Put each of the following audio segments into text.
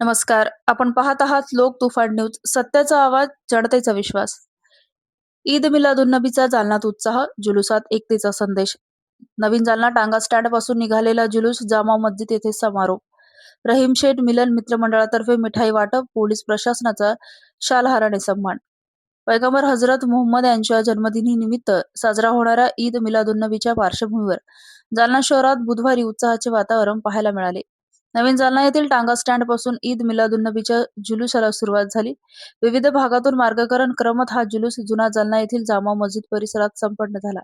नमस्कार. आपण पाहत आहात लोक तुफान न्यूज. सत्याचा आवाज, जनतेचा विश्वास. ईद मिलादुन्नबीचा जालन्यात उत्साह, जुलुसात एकतेचा संदेश. नवीन जालना टांगा स्टँड पासून निघालेला जुलूस जामा मस्जिद येथे समारोप. रहीम शेठ मिलन मित्र मंडळातर्फे मिठाई वाटप, पोलीस प्रशासनाचा शालहाराने सन्मान. पैगंबर हजरत मुहम्मद यांच्या जन्मदिनी निमित्त साजरा होणाऱ्या ईद मिलादुन्नबीच्या पार्श्वभूमीवर जालना शहरात बुधवारी उत्साहाचे वातावरण पाहायला मिळाले. नवीन जालना येथील टांगा स्टँड पासून ईद मिलादुन्नबीच्या जुलुसाला सुरुवात झाली. विविध भागातून मार्गक्रमण करत हा जुलूस जुना जालना येथील जामा मस्जिद परिसरात संपन्न झाला.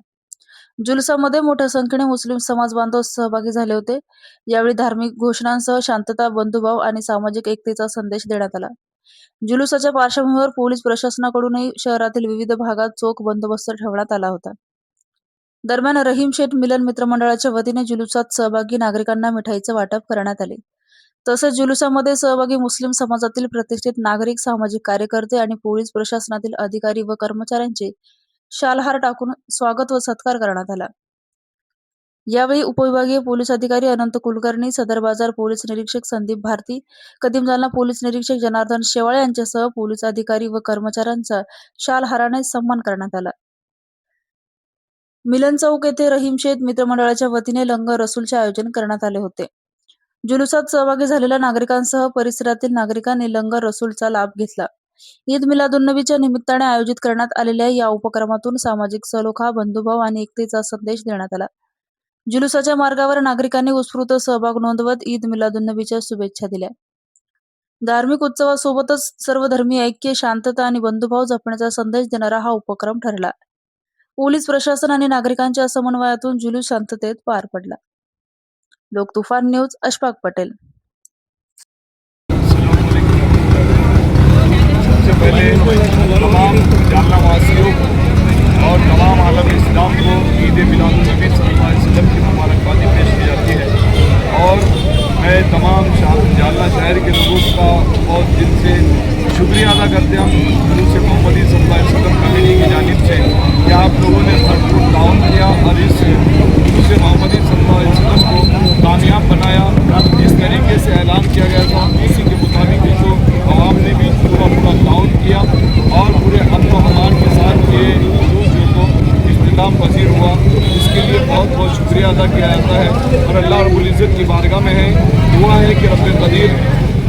जुलुसामध्ये मोठ्या संख्येने मुस्लिम समाज बांधव सहभागी झाले होते. यावेळी धार्मिक घोषणांसह शांतता, बंधुभाव आणि सामाजिक एकतेचा संदेश देण्यात आला. जुलुसाच्या पार्श्वभूमीवर पोलीस प्रशासनाकडूनही शहरातील विविध भागात चोख बंदोबस्त ठेवण्यात आला होता. दरम्यान रहीम शेठ मिलन मित्र मंडळाच्या वतीने जुलुसात सहभागी नागरिकांना मिठाईचे वाटप करण्यात आले. तसेच जुलुसामध्ये सहभागी मुस्लिम समाजातील प्रतिष्ठित नागरिक, सामाजिक कार्यकर्ते आणि पोलीस प्रशासनातील अधिकारी व कर्मचाऱ्यांचे शालहार टाकून स्वागत व सत्कार करण्यात आला. यावेळी उपविभागीय पोलीस अधिकारी अनंत कुलकर्णी, सदर बाजार पोलीस निरीक्षक संदीप भारती, कदीम जालना पोलीस निरीक्षक जनार्दन शेवाळे यांच्यासह पोलीस अधिकारी व कर्मचाऱ्यांचा शालहाराने सन्मान करण्यात आला. मिलन चौक येथे रहीम शेठ मित्रमंडळाच्या वतीने लंगर रसूलचे आयोजन करण्यात आले होते. जुलुसात सहभागी झालेल्या नागरिकांसह परिसरातील नागरिकांनी लंगर रसूलचा लाभ घेतला. ईद मिलादुन्नबीच्या निमित्ताने आयोजित करण्यात आलेल्या या उपक्रमातून सामाजिक सलोखा, बंधुभाव आणि एकतेचा संदेश देण्यात आला. जुलुसाच्या मार्गावर नागरिकांनी उत्स्फूर्त सहभाग नोंदवत ईद मिलादुन्नबीच्या शुभेच्छा दिल्या. धार्मिक उत्सवासोबतच सर्वधर्मीय ऐक्य, शांतता आणि बंधुभाव जपण्याचा संदेश देणारा हा उपक्रम ठरला. पोलीस प्रशासन आणि नागरिकांच्या समन्वयातून जुलूस शांततेत पार पडला. लोक तुफान न्यूज, अशफाक पटेल. सबसे पहले तमाम जालना वासियों और तमाम आलम इस्लाम को ईद मिलादुन्नबी सल्लल्लाहु अलैहि वसल्लम की मुबारकबादी पेश की जाती है। और मैं तमाम जालना शहर के लोगों का बहुत दिल से शुक्रिया अदा करते हैं जुलूस मोहम्मदी सल्लल्लाहु अलैहि वसल्लम कमेटी की जानिब से कि आप लोगों ने भरपूर ताउन किया और इस जुलूस मोहम्मदी सल्लल्लाहु अलैहि वसल्लम को कामयाब बनाया। जिस तरीके से ऐलान किया गया था उसी के मुताबिक जो आवाम ने भी पूरा ताउन किया और पूरे अमन व अमान के साथ ये जुलूस जो तो इख्तिताम पजीर हुआ, इसके लिए बहुत बहुत शुक्रिया अदा किया जाता है। और अल्लाह रब्बुल इज़्ज़त की बारगाह में है, दुआ है कि रब्बे क़दीर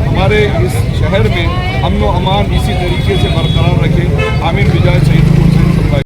हमारे इस शहर में अमन व अमान इसी तरीके से बरकरार रखे। आमीन बिजाय शहीद।